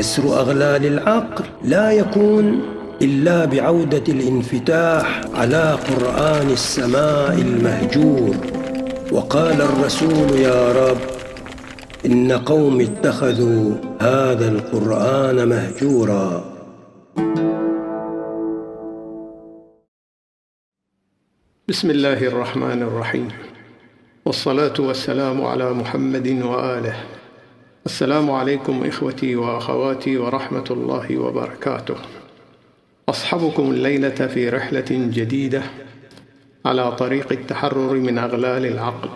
كسر أغلال العقل لا يكون إلا بعودة الانفتاح على قرآن السماء المهجور. وقال الرسول: يا رب، إن قوم اتخذوا هذا القرآن مهجورا. بسم الله الرحمن الرحيم، والصلاة والسلام على محمد وآله. السلام عليكم إخوتي وأخواتي ورحمة الله وبركاته. أصحبكم الليلة في رحلة جديدة على طريق التحرر من أغلال العقل،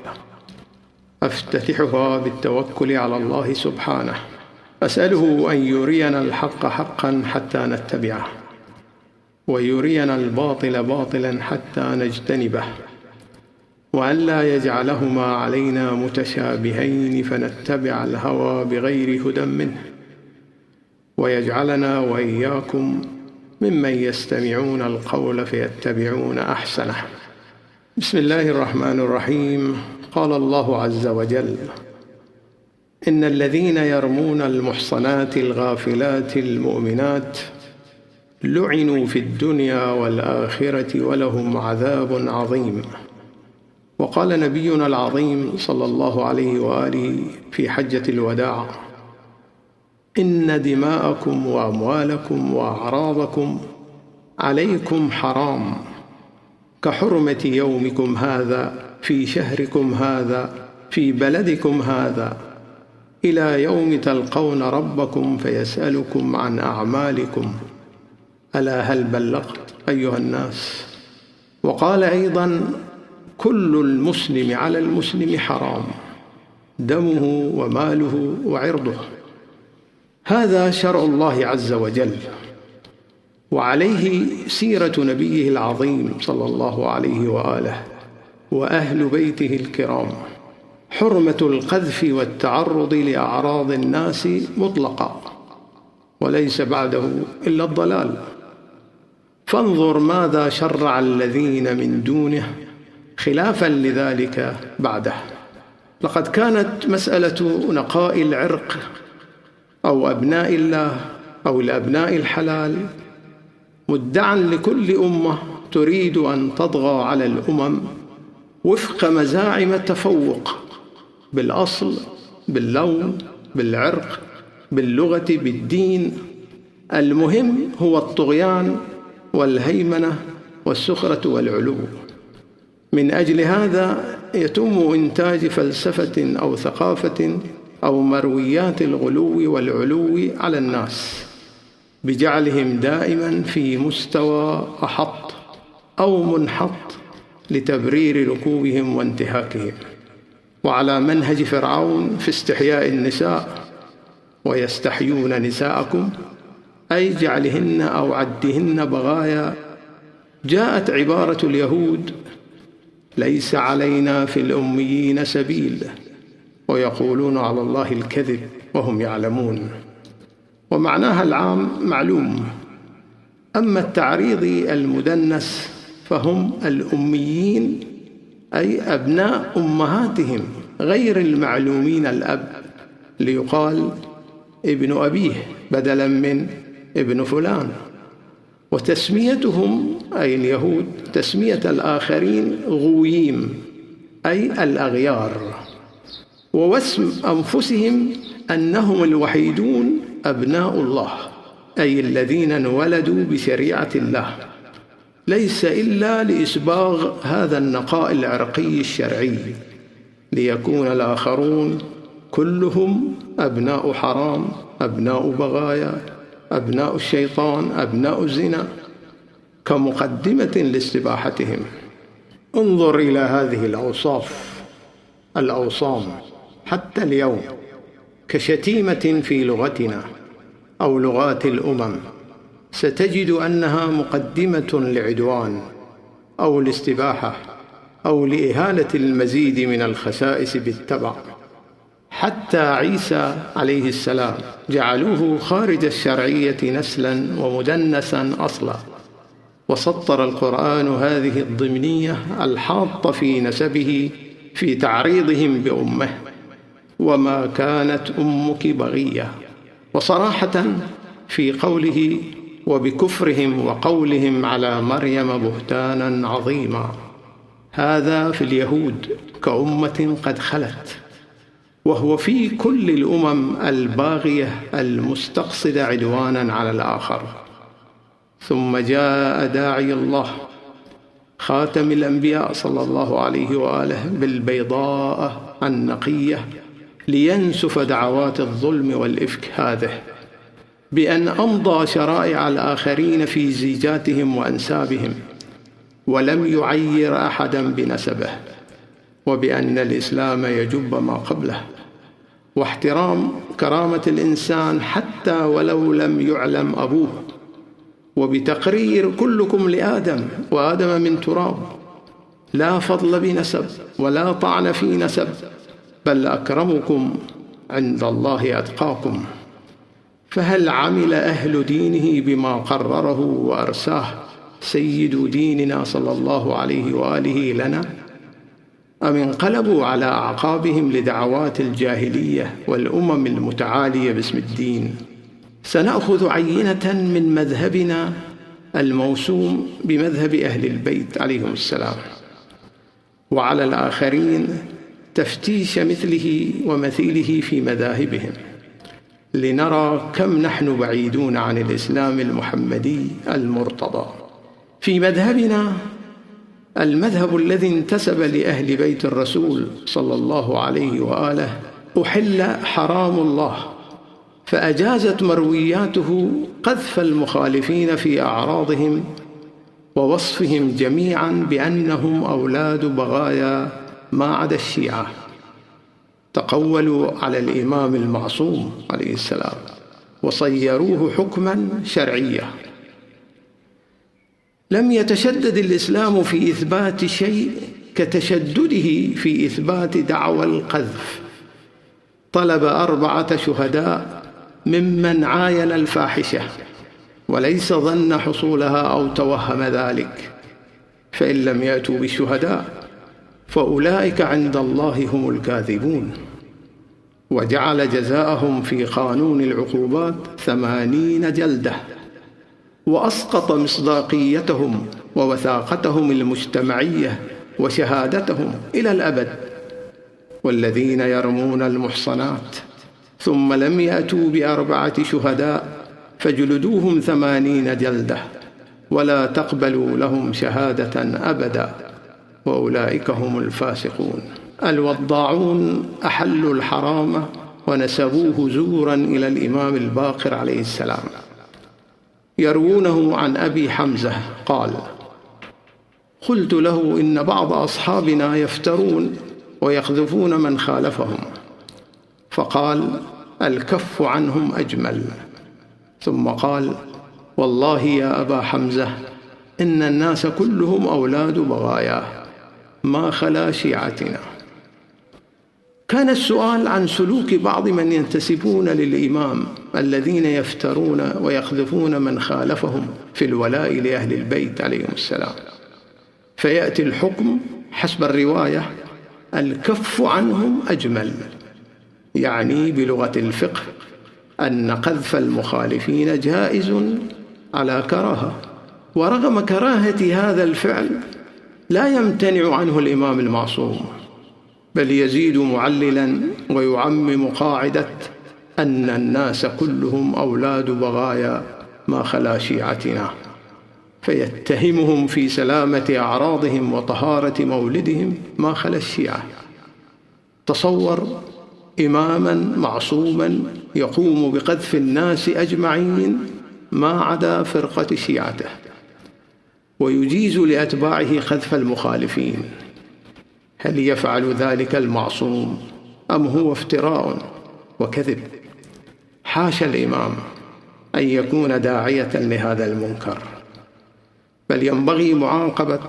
أفتتحها بالتوكل على الله سبحانه، أسأله أن يرينا الحق حقا حتى نتبعه، ويرينا الباطل باطلا حتى نجتنبه، وأن لا يجعلهما علينا متشابهين فنتبع الهوى بغير هدى منه، ويجعلنا وإياكم ممن يستمعون القول فيتبعون أحسنه. بسم الله الرحمن الرحيم. قال الله عز وجل: إن الذين يرمون المحصنات الغافلات المؤمنات لعنوا في الدنيا والآخرة ولهم عذاب عظيم. وقال نبينا العظيم صلى الله عليه وآله في حجة الوداع: إن دماءكم وأموالكم وأعراضكم عليكم حرام كحرمة يومكم هذا في شهركم هذا في بلدكم هذا إلى يوم تلقون ربكم فيسألكم عن أعمالكم. ألا هل بلغت أيها الناس؟ وقال أيضا: كل المسلم على المسلم حرام، دمه وماله وعرضه. هذا شرع الله عز وجل، وعليه سيرة نبيه العظيم صلى الله عليه وآله وأهل بيته الكرام. حرمة القذف والتعرض لأعراض الناس مطلقة، وليس بعده إلا الضلال. فانظر ماذا شرع الذين من دونه خلافا لذلك بعده. لقد كانت مسألة نقاء العرق أو أبناء الله أو الأبناء الحلال مدعا لكل أمة تريد أن تطغى على الأمم وفق مزاعم التفوق بالأصل، باللون، بالعرق، باللغة، بالدين. المهم هو الطغيان والهيمنة والسخرة والعلو. من أجل هذا يتم إنتاج فلسفة أو ثقافة أو مرويات الغلو والعلو على الناس، بجعلهم دائما في مستوى أحط أو منحط لتبرير ركوبهم وانتهاكهم، وعلى منهج فرعون في استحياء النساء: ويستحيون نساءكم، أي جعلهن أو عدهن بغايا. جاءت عبارة اليهود: ليس علينا في الأميين سبيل، ويقولون على الله الكذب وهم يعلمون. ومعناها العام معلوم. أما التعريض المدنس فهم الأميين، أي أبناء أمهاتهم غير المعلومين الأب، ليقال ابن أبيه بدلا من ابن فلان. وتسميتهم أي اليهود تسمية الآخرين غويم، أي الأغيار. ووسم أنفسهم أنهم الوحيدون أبناء الله، أي الذين انولدوا بشريعة الله، ليس إلا لإسباغ هذا النقاء العرقي الشرعي، ليكون الآخرون كلهم أبناء حرام، أبناء بغايا، أبناء الشيطان، أبناء الزنا، كمقدمة لاستباحتهم. انظر إلى هذه الأوصام حتى اليوم كشتيمة في لغتنا أو لغات الأمم، ستجد أنها مقدمة لعدوان أو لاستباحة أو لإهانة المزيد من الخسائس بالتبع. حتى عيسى عليه السلام جعلوه خارج الشرعية نسلا ومدنسا أصلا، وسطر القرآن هذه الضمنية الحاطة في نسبه في تعريضهم بأمه: وما كانت أمك بغية، وصراحة في قوله: وبكفرهم وقولهم على مريم بهتانا عظيما. هذا في اليهود كأمة قد خلت، وهو في كل الأمم الباغية المستقصدة عدوانا على الآخر. ثم جاء داعي الله خاتم الأنبياء صلى الله عليه وآله بالبيضاء النقية لينسف دعوات الظلم والإفك هذه، بأن أمضى شرائع الآخرين في زيجاتهم وأنسابهم ولم يعير أحدا بنسبه، وبأن الإسلام يجب ما قبله، واحترام كرامة الإنسان حتى ولو لم يعلم أبوه، وبتقرير كلكم لآدم وآدم من تراب، لا فضل بنسب ولا طعن في نسب، بل أكرمكم عند الله أتقاكم. فهل عمل أهل دينه بما قرره وأرساه سيد ديننا صلى الله عليه وآله لنا، أم انقلبوا على أعقابهم لدعوات الجاهلية والأمم المتعالية باسم الدين؟ سنأخذ عينة من مذهبنا الموسوم بمذهب أهل البيت عليهم السلام، وعلى الآخرين تفتيش مثله ومثيله في مذاهبهم، لنرى كم نحن بعيدون عن الإسلام المحمدي المرتضى. في مذهبنا، المذهب الذي انتسب لأهل بيت الرسول صلى الله عليه وآله، أحل حرام الله، فأجازت مروياته قذف المخالفين في أعراضهم ووصفهم جميعا بأنهم أولاد بغايا ما عدا الشيعة. تقولوا على الإمام المعصوم عليه السلام وصيروه حكما شرعيا. لم يتشدد الإسلام في إثبات شيء كتشدده في إثبات دعوى القذف. طلب 4 شهداء ممن عاين الفاحشة وليس ظن حصولها أو توهم ذلك، فإن لم يأتوا بالشهداء فأولئك عند الله هم الكاذبون. وجعل جزاءهم في قانون العقوبات 80 جلدة، وأسقط مصداقيتهم ووثاقتهم المجتمعية وشهادتهم إلى الأبد. والذين يرمون المحصنات ثم لم يأتوا ب4 شهداء فجلدوهم 80 جلدة ولا تقبلوا لهم شهادة أبدا، وأولئك هم الفاسقون. الوضاعون أحلوا الحرام ونسبوه زورا إلى الإمام الباقر عليه السلام. يروونه عن أبي حمزة قال: قلت له إن بعض أصحابنا يفترون ويقذفون من خالفهم، فقال: الكف عنهم أجمل. ثم قال: والله يا أبا حمزة إن الناس كلهم أولاد بغايا ما خلا شيعتنا. كان السؤال عن سلوك بعض من ينتسبون للإمام الذين يفترون ويقذفون من خالفهم في الولاء لأهل البيت عليهم السلام، فيأتي الحكم حسب الرواية: الكف عنهم أجمل، يعني بلغة الفقه أن قذف المخالفين جائز على كراهة، ورغم كراهة هذا الفعل لا يمتنع عنه الإمام المعصوم، بل يزيد معللا ويعمم قاعدة أن الناس كلهم أولاد بغايا ما خلا شيعتنا، فيتهمهم في سلامة أعراضهم وطهارة مولدهم ما خلا الشيعة. تصور إماما معصوما يقوم بقذف الناس أجمعين ما عدا فرقة شيعته، ويجيز لأتباعه قذف المخالفين. هل يفعل ذلك المعصوم أم هو افتراء وكذب؟ حاشا الإمام أن يكون داعية لهذا المنكر، بل ينبغي معاقبة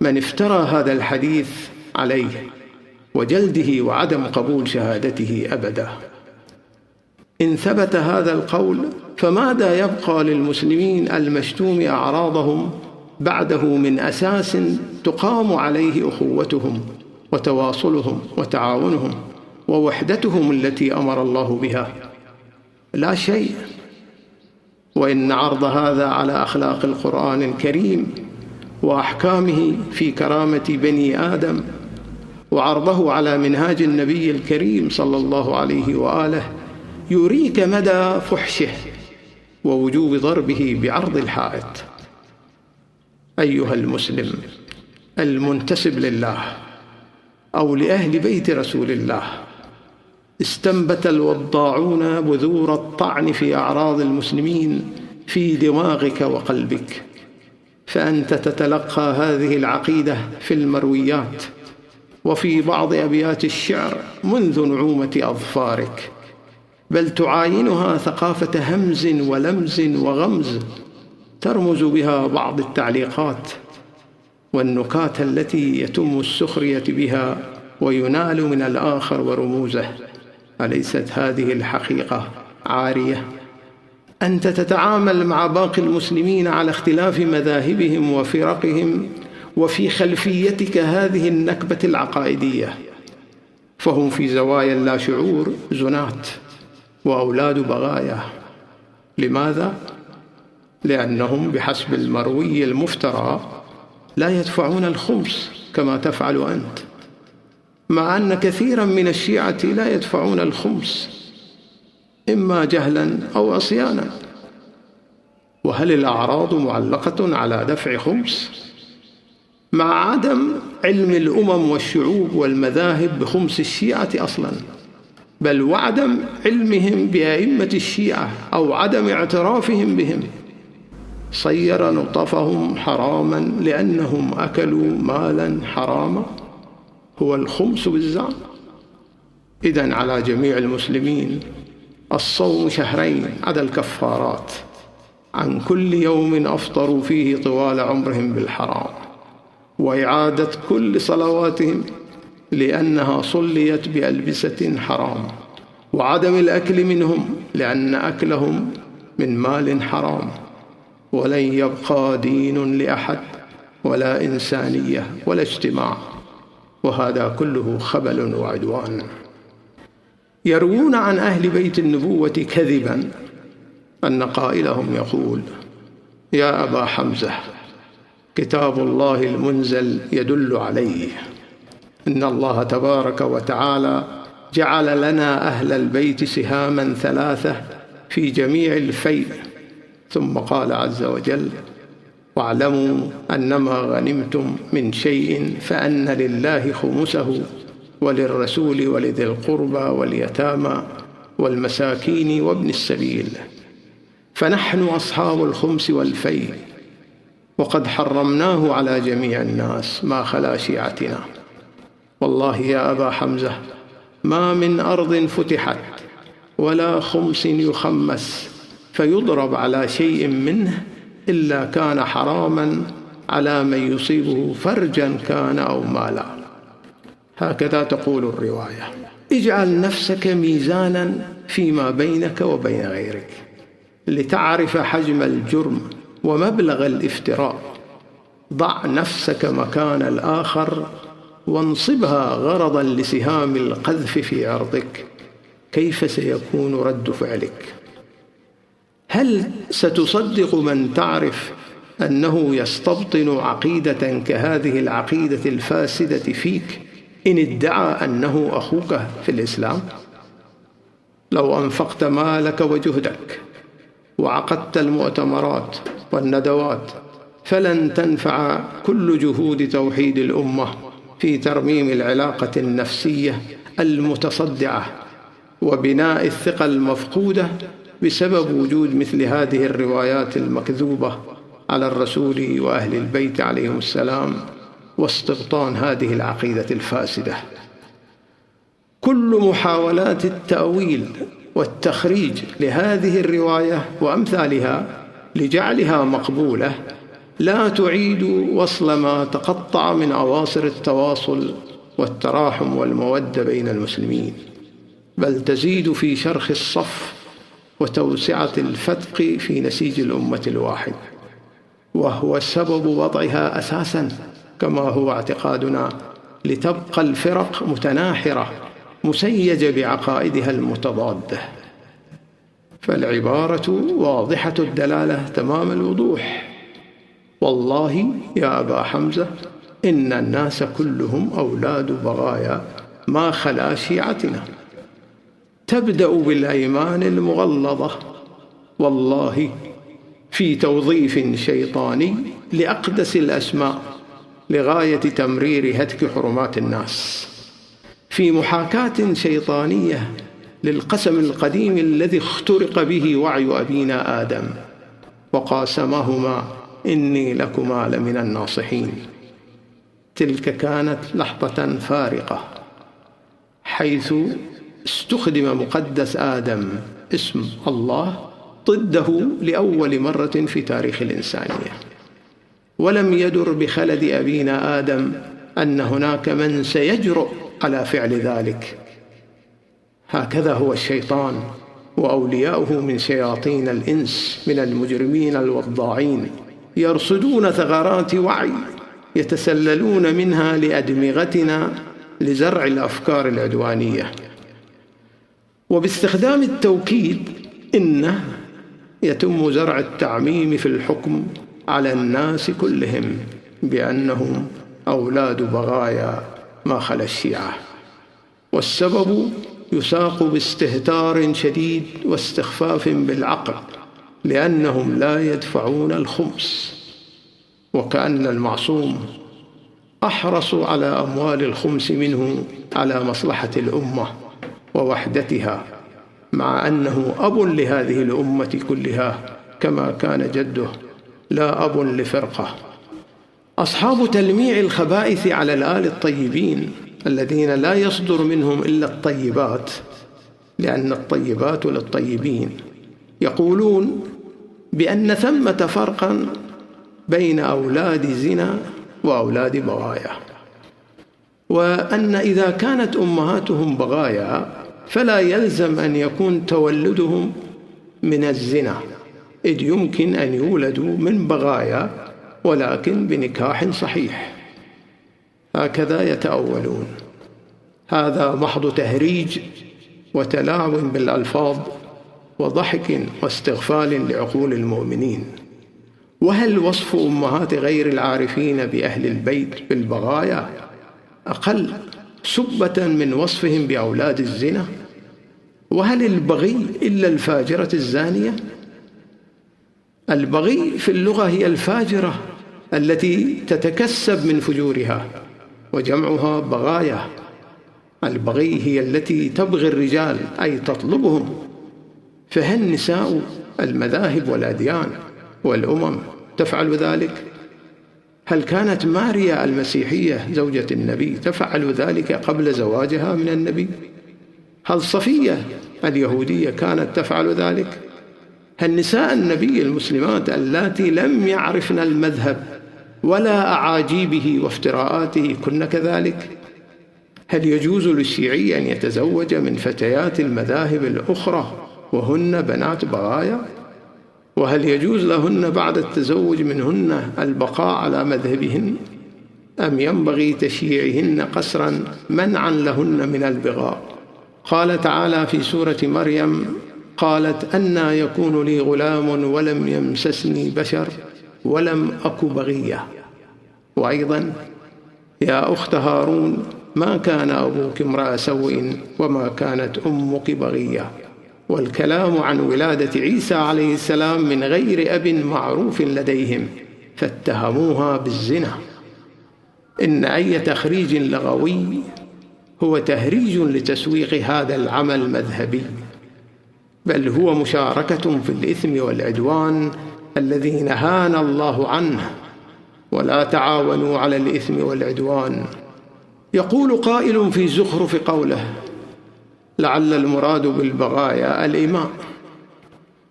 من افترى هذا الحديث عليه وجلده وعدم قبول شهادته أبدا. إن ثبت هذا القول فماذا يبقى للمسلمين المشتوم أعراضهم بعده من أساس تقام عليه أخوتهم وتواصلهم وتعاونهم ووحدتهم التي أمر الله بها؟ لا شيء. وإن عرض هذا على أخلاق القرآن الكريم وأحكامه في كرامة بني آدم، وعرضه على منهاج النبي الكريم صلى الله عليه وآله، يريك مدى فحشه ووجوب ضربه بعرض الحائط. أيها المسلم المنتسب لله أو لأهل بيت رسول الله، استنبت الوضاعون بذور الطعن في أعراض المسلمين في دماغك وقلبك، فأنت تتلقى هذه العقيدة في المرويات وفي بعض أبيات الشعر منذ نعومة أظفارك، بل تعاينها ثقافة همز ولمز وغمز ترمز بها بعض التعليقات والنكات التي يتم السخرية بها وينال من الآخر ورموزه. أليست هذه الحقيقة عارية؟ أنت تتعامل مع باقي المسلمين على اختلاف مذاهبهم وفرقهم، وفي خلفيتك هذه النكبة العقائدية، فهم في زوايا لا شعور زنات وأولاد بغايا. لماذا؟ لأنهم بحسب المروي المفترى لا يدفعون الخمس كما تفعل أنت، مع أن كثيرا من الشيعة لا يدفعون الخمس، إما جهلا أو عصيانا. وهل الأعراض معلقة على دفع خمس؟ مع عدم علم الأمم والشعوب والمذاهب بخمس الشيعة أصلا، بل وعدم علمهم بأئمة الشيعة أو عدم اعترافهم بهم، صير نطفهم حراما لأنهم أكلوا مالا حراما، هو الخمس بالزعم. إذن على جميع المسلمين الصوم شهرين عدا الكفارات عن كل يوم أفطروا فيه طوال عمرهم بالحرام، وإعادة كل صلواتهم لأنها صليت بألبسة حرام، وعدم الأكل منهم لأن أكلهم من مال حرام. ولن يبقى دين لأحد ولا إنسانية ولا اجتماع، وهذا كله خبل وعدوان. يروون عن أهل بيت النبوة كذبا أن قائلهم يقول: يا أبا حمزة، كتاب الله المنزل يدل عليه إن الله تبارك وتعالى جعل لنا أهل البيت سهاما ثلاثة في جميع الفيء، ثم قال عز وجل: واعلموا أنما غنمتم من شيء فأن لله خمسه وللرسول ولذي القربى واليتامى والمساكين وابن السبيل. فنحن أصحاب الخمس والفيء، وقد حرمناه على جميع الناس ما خلا شيعتنا. والله يا أبا حمزة ما من أرض فتحت ولا خمس يخمس فيضرب على شيء منه إلا كان حراما على من يصيبه فرجا كان أو مالا. هكذا تقول الرواية. اجعل نفسك ميزانا فيما بينك وبين غيرك لتعرف حجم الجرم ومبلغ الافتراء. ضع نفسك مكان الآخر وانصبها غرضا لسهام القذف في عرضك، كيف سيكون رد فعلك؟ هل ستصدق من تعرف أنه يستبطن عقيدة كهذه العقيدة الفاسدة فيك إن ادعى أنه أخوك في الإسلام؟ لو أنفقت مالك وجهدك وعقدت المؤتمرات والندوات فلن تنفع كل جهود توحيد الأمة في ترميم العلاقة النفسية المتصدعة وبناء الثقة المفقودة بسبب وجود مثل هذه الروايات المكذوبة على الرسول وأهل البيت عليهم السلام واستبطان هذه العقيدة الفاسدة. كل محاولات التأويل والتخريج لهذه الرواية وأمثالها لجعلها مقبولة لا تعيد وصل ما تقطع من أواصر التواصل والتراحم والمودة بين المسلمين، بل تزيد في شرخ الصف وتوسعة الفتق في نسيج الأمة الواحد، وهو سبب وضعها أساساً كما هو اعتقادنا لتبقى الفرق متناحرة مسيجة بعقائدها المتضادة. فالعبارة واضحة الدلالة تمام الوضوح: والله يا أبا حمزة إن الناس كلهم أولاد بغايا ما خلا شيعتنا. تبدأ بالأيمان المغلظة والله في توظيف شيطاني لأقدس الأسماء لغاية تمرير هتك حرمات الناس، في محاكاة شيطانية للقسم القديم الذي اخترق به وعي أبينا آدم: وقاسمهما إني لكما لمن الناصحين. تلك كانت لحظة فارقة حيث استخدم مقدس آدم اسم الله ضده لأول مرة في تاريخ الإنسانية، ولم يدر بخلد أبينا آدم أن هناك من سيجرؤ على فعل ذلك. هكذا هو الشيطان وأولياؤه من شياطين الإنس من المجرمين الوضاعين، يرصدون ثغرات وعي يتسللون منها لأدمغتنا لزرع الأفكار العدوانية. وباستخدام التوكيد إنه يتم زرع التعميم في الحكم على الناس كلهم بأنهم أولاد بغايا ما خلا الشيعة، والسبب يساق باستهتار شديد واستخفاف بالعقل، لأنهم لا يدفعون الخمس، وكأن المعصوم أحرص على أموال الخمس منه على مصلحة الأمة ووحدتها، مع أنه أب لهذه الأمة كلها كما كان جده لا أب لفرقة. أصحاب تلميع الخبائث على الآل الطيبين الذين لا يصدر منهم إلا الطيبات، لأن الطيبات للطيبين، يقولون بأن ثمة فرقا بين أولاد زنا وأولاد بغايا، وأن إذا كانت أمهاتهم بغايا فلا يلزم أن يكون تولدهم من الزنا، إذ يمكن أن يولدوا من بغايا ولكن بنكاح صحيح. هكذا يتأولون. هذا محض تهريج وتلاعب بالألفاظ وضحك واستغفال لعقول المؤمنين. وهل وصف أمهات غير العارفين بأهل البيت بالبغايا أقل سبة من وصفهم بأولاد الزنا؟ وهل البغي إلا الفاجرة الزانية؟ البغي في اللغة هي الفاجرة التي تتكسب من فجورها، وجمعها بغايا. البغي هي التي تبغي الرجال أي تطلبهم. فهل نساء المذاهب والأديان والأمم تفعل ذلك؟ هل كانت ماريا المسيحية زوجة النبي تفعل ذلك قبل زواجها من النبي؟ هل صفية اليهودية كانت تفعل ذلك؟ هل نساء النبي المسلمات اللاتي لم يعرفن المذهب ولا أعاجيبه وافتراءاته كن كذلك؟ هل يجوز للشيعي أن يتزوج من فتيات المذاهب الأخرى وهن بنات بغايا؟ وهل يجوز لهن بعد التزوج منهن البقاء على مذهبهن؟ أم ينبغي تشييعهن قسرا منعا لهن من البغاء؟ قال تعالى في سورة مريم: قالت أنى يكون لي غلام ولم يمسسني بشر ولم أك بغية. وأيضا: يا أخت هارون ما كان أبوك امرأ سوء وما كانت أمك بغية. والكلام عن ولادة عيسى عليه السلام من غير أب معروف لديهم فاتهموها بالزنا. إن أي تخريج لغوي هو تهريج لتسويق هذا العمل المذهبي، بل هو مشاركة في الإثم والعدوان الذي نهانا الله عنه: ولا تعاونوا على الإثم والعدوان. يقول قائل في زخرف قوله: لعل المراد بالبغايا الإماء،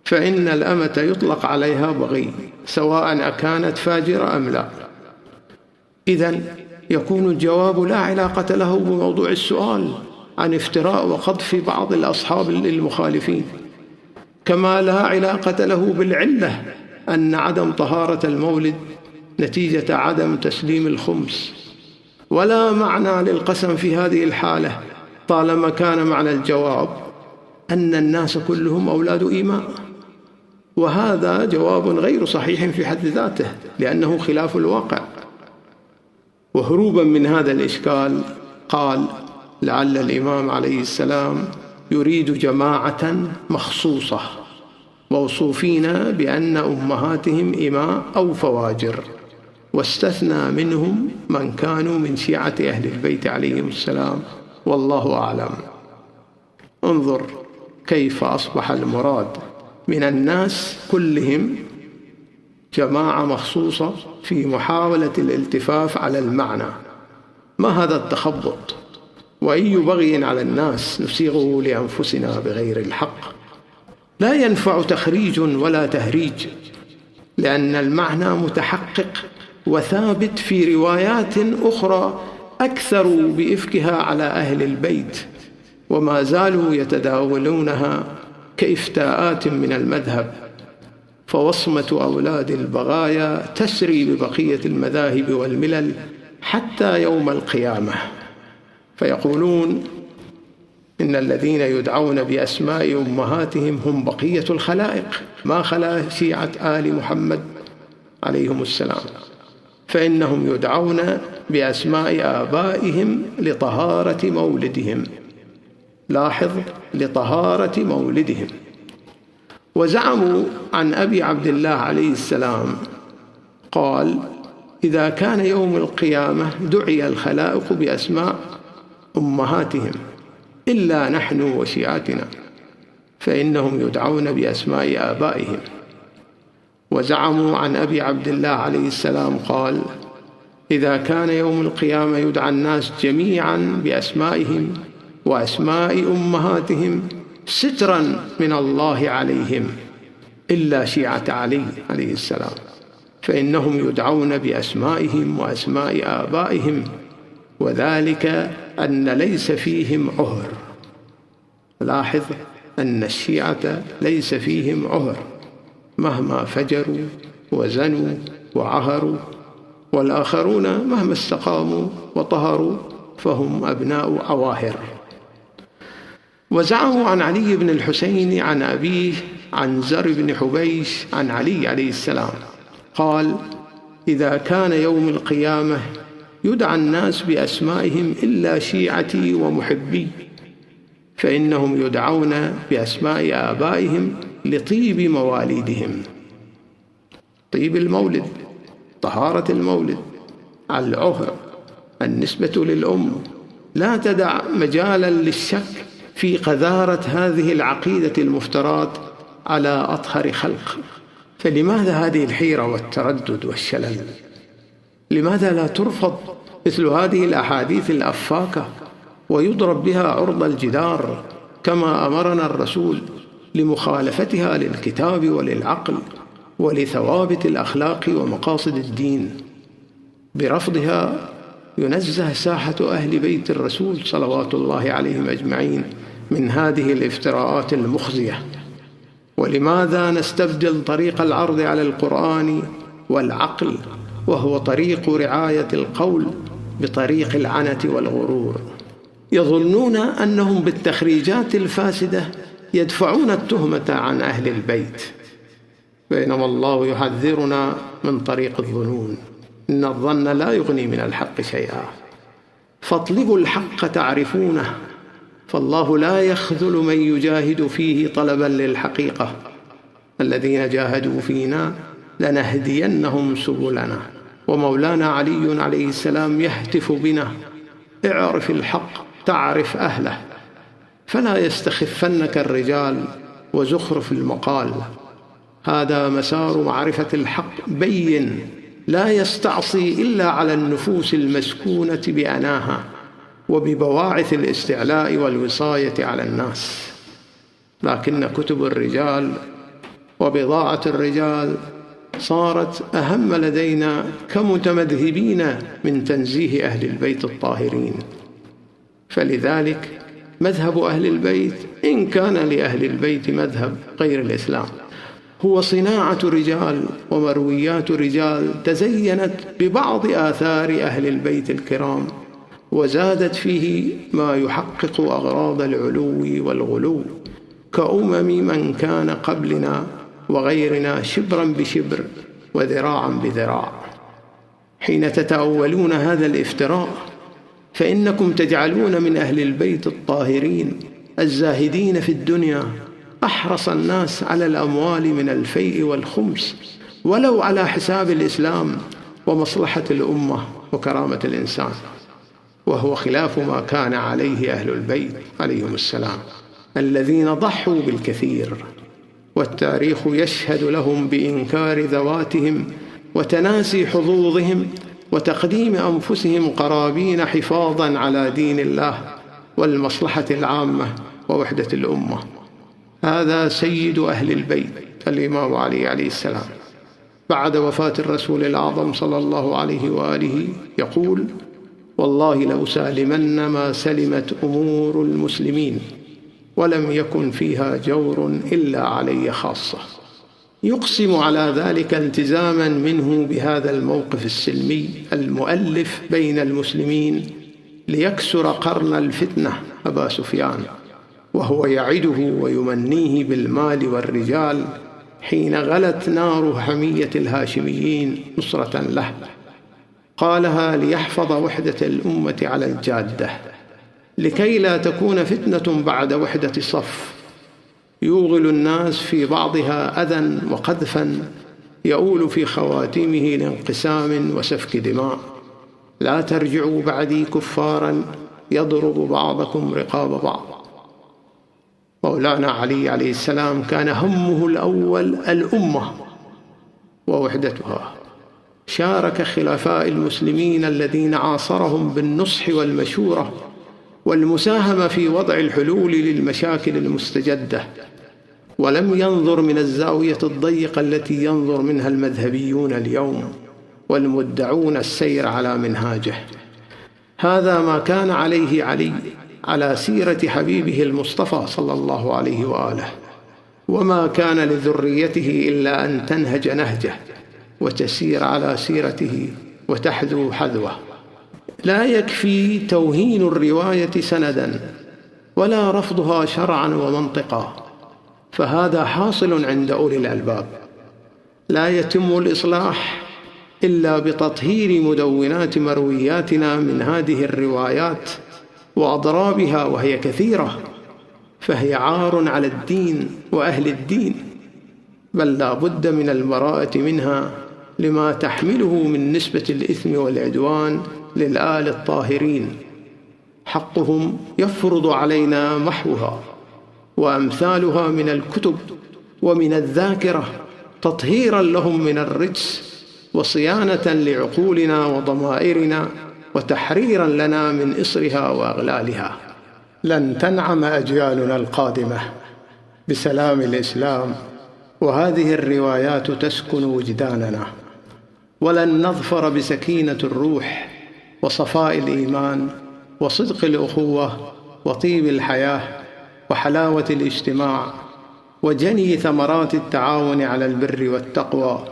فإن الأمة يطلق عليها بغي سواء أكانت فاجرة أم لا. إذن يكون الجواب لا علاقة له بموضوع السؤال عن افتراء وقذف بعض الأصحاب المخالفين، كما لا علاقة له بالعلة أن عدم طهارة المولد نتيجة عدم تسليم الخمس، ولا معنى للقسم في هذه الحالة طالما كان معنى الجواب أن الناس كلهم أولاد إيماء، وهذا جواب غير صحيح في حد ذاته لأنه خلاف الواقع. وهروبا من هذا الإشكال قال: لعل الإمام عليه السلام يريد جماعة مخصوصة موصوفين بأن أمهاتهم إماء أو فواجر، واستثنى منهم من كانوا من شيعة أهل البيت عليهم السلام، والله أعلم. انظر كيف أصبح المراد من الناس كلهم جماعة مخصوصة في محاولة الالتفاف على المعنى. ما هذا التخبط؟ وأي بغي على الناس نسيغه لأنفسنا بغير الحق. لا ينفع تخريج ولا تهريج، لأن المعنى متحقق وثابت في روايات أخرى أكثروا بإفكها على أهل البيت، وما زالوا يتداولونها كإفتاءات من المذهب، فوصمة أولاد البغايا تسري ببقية المذاهب والملل حتى يوم القيامة. فيقولون إن الذين يدعون بأسماء أمهاتهم هم بقية الخلائق ما خلا شيعة آل محمد عليهم السلام، فإنهم يدعون بأسماء آبائهم لطهارة مولدهم. لاحظ: لطهارة مولدهم. وزعموا عن أبي عبد الله عليه السلام قال: إذا كان يوم القيامة دعي الخلائق بأسماء أمهاتهم إلا نحن وشيعتنا، فإنهم يدعون بأسماء آبائهم. وزعموا عن أبي عبد الله عليه السلام قال: إذا كان يوم القيامة يدعى الناس جميعا بأسمائهم وأسماء أمهاتهم سترا من الله عليهم إلا شيعة علي عليه السلام، فإنهم يدعون بأسمائهم وأسماء آبائهم، وذلك أن ليس فيهم عهر. لاحظ أن الشيعة ليس فيهم عهر مهما فجروا وزنوا وعهروا، والآخرون مهما استقاموا وطهروا فهم أبناء عواهر. وزعموا عن علي بن الحسين عن أبيه عن زر بن حبيش عن علي عليه السلام قال: إذا كان يوم القيامة يدعى الناس بأسمائهم إلا شيعتي ومحبي، فإنهم يدعون بأسماء آبائهم لطيب مواليدهم. طيب المولد، طهارة المولد، العهر، النسبة للأم، لا تدع مجالا للشك في قذارة هذه العقيدة المفترات على أطهر خلق. فلماذا هذه الحيرة والتردد والشلل؟ لماذا لا ترفض مثل هذه الأحاديث الأفاكة ويضرب بها عرض الجدار كما أمرنا الرسول لمخالفتها للكتاب وللعقل ولثوابت الأخلاق ومقاصد الدين؟ برفضها ينزه ساحة أهل بيت الرسول صلوات الله عليهم أجمعين من هذه الافتراءات المخزية. ولماذا نستبدل طريق العرض على القرآن والعقل وهو طريق رعاية القول بطريق العنة والغرور؟ يظنون أنهم بالتخريجات الفاسدة يدفعون التهمة عن أهل البيت، بينما الله يحذرنا من طريق الظنون. إن الظن لا يغني من الحق شيئا، فاطلبوا الحق تعرفونه، فالله لا يخذل من يجاهد فيه طلبا للحقيقة. الذين جاهدوا فينا لنهدينهم سبلنا. ومولانا علي عليه السلام يهتف بنا: اعرف الحق تعرف أهله، فلا يستخفنك الرجال وزخرف المقال. هذا مسار معرفة الحق بين، لا يستعصي إلا على النفوس المسكونة بأناها وببواعث الاستعلاء والوصاية على الناس. لكن كتب الرجال وبضاعة الرجال صارت أهم لدينا كمتمذهبين من تنزيه أهل البيت الطاهرين. فلذلك مذهب أهل البيت، إن كان لأهل البيت مذهب غير الإسلام، هو صناعة رجال ومرويات رجال تزينت ببعض آثار أهل البيت الكرام، وزادت فيه ما يحقق أغراض العلو والغلو، كأمم من كان قبلنا وغيرنا شبرا بشبر وذراعا بذراع. حين تتأولون هذا الافتراء فإنكم تجعلون من أهل البيت الطاهرين الزاهدين في الدنيا أحرص الناس على الأموال من الفيء والخمس، ولو على حساب الإسلام ومصلحة الأمة وكرامة الإنسان، وهو خلاف ما كان عليه أهل البيت عليهم السلام الذين ضحوا بالكثير. والتاريخ يشهد لهم بإنكار ذواتهم وتناسي حظوظهم وتقديم أنفسهم قرابين حفاظا على دين الله والمصلحة العامة ووحدة الأمة. هذا سيد أهل البيت الإمام علي عليه السلام بعد وفاة الرسول الأعظم صلى الله عليه وآله يقول: والله لأسالمن ما سلمت أمور المسلمين ولم يكن فيها جور إلا علي خاصة. يقسم على ذلك التزاما منه بهذا الموقف السلمي المؤلف بين المسلمين ليكسر قرن الفتنة أبا سفيان، وهو يعده ويمنيه بالمال والرجال حين غلت نار حمية الهاشميين نصرة له. قالها ليحفظ وحدة الأمة على الجادة، لكي لا تكون فتنة بعد وحدة الصف يوغل الناس في بعضها أذى وقذفا يؤول في خواتيمه لانقسام وسفك دماء. لا ترجعوا بعدي كفارا يضرب بعضكم رقاب بعض. مولانا علي عليه السلام كان همه الأول الأمة ووحدتها. شارك خلفاء المسلمين الذين عاصرهم بالنصح والمشورة والمساهمة في وضع الحلول للمشاكل المستجدة، ولم ينظر من الزاوية الضيقة التي ينظر منها المذهبيون اليوم والمدعون السير على منهاجه. هذا ما كان عليه علي على سيرة حبيبه المصطفى صلى الله عليه وآله، وما كان لذريته إلا أن تنهج نهجه وتسير على سيرته وتحذو حذوه. لا يكفي توهين الرواية سندا ولا رفضها شرعا ومنطقا، فهذا حاصل عند أولي الألباب. لا يتم الإصلاح إلا بتطهير مدونات مروياتنا من هذه الروايات وأضرابها، وهي كثيرة، فهي عار على الدين وأهل الدين، بل لا بد من البراءة منها لما تحمله من نسبة الإثم والعدوان للآل الطاهرين. حقهم يفرض علينا محوها وأمثالها من الكتب ومن الذاكرة تطهيرا لهم من الرجس وصيانة لعقولنا وضمائرنا وتحريرا لنا من إصرها وأغلالها. لن تنعم أجيالنا القادمة بسلام الإسلام وهذه الروايات تسكن وجداننا، ولن نظفر بسكينة الروح وصفاء الإيمان وصدق الأخوة وطيب الحياة وحلاوة الاجتماع وجني ثمرات التعاون على البر والتقوى،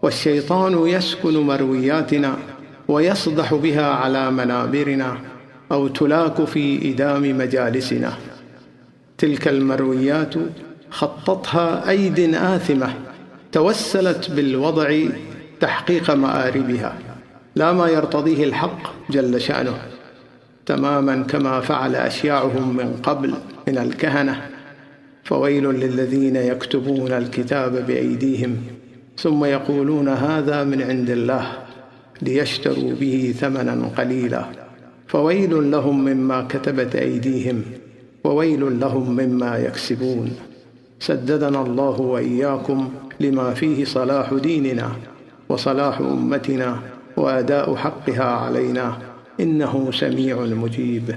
والشيطان يسكن مروياتنا ويصدح بها على منابرنا أو تلاك في إدام مجالسنا. تلك المرويات خطتها أيد آثمة توسلت بالوضع تحقيق مآربها، لا ما يرتضيه الحق جل شأنه، تماما كما فعل أشياعهم من قبل من الكهنة. فويل للذين يكتبون الكتاب بأيديهم ثم يقولون هذا من عند الله ليشتروا به ثمنا قليلا، فويل لهم مما كتبت أيديهم وويل لهم مما يكسبون. سددنا الله وإياكم لما فيه صلاح ديننا وصلاح أمتنا وأداء حقها علينا، إنه سميع مجيب.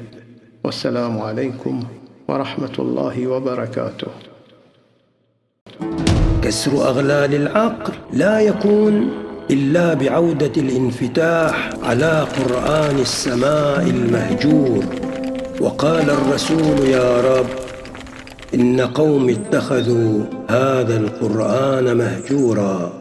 والسلام عليكم ورحمة الله وبركاته. كسر أغلال العقل لا يكون إلا بعودة الانفتاح على قرآن السماء المهجور. وقال الرسول: يا رب، إن قوم اتخذوا هذا القرآن مهجورا.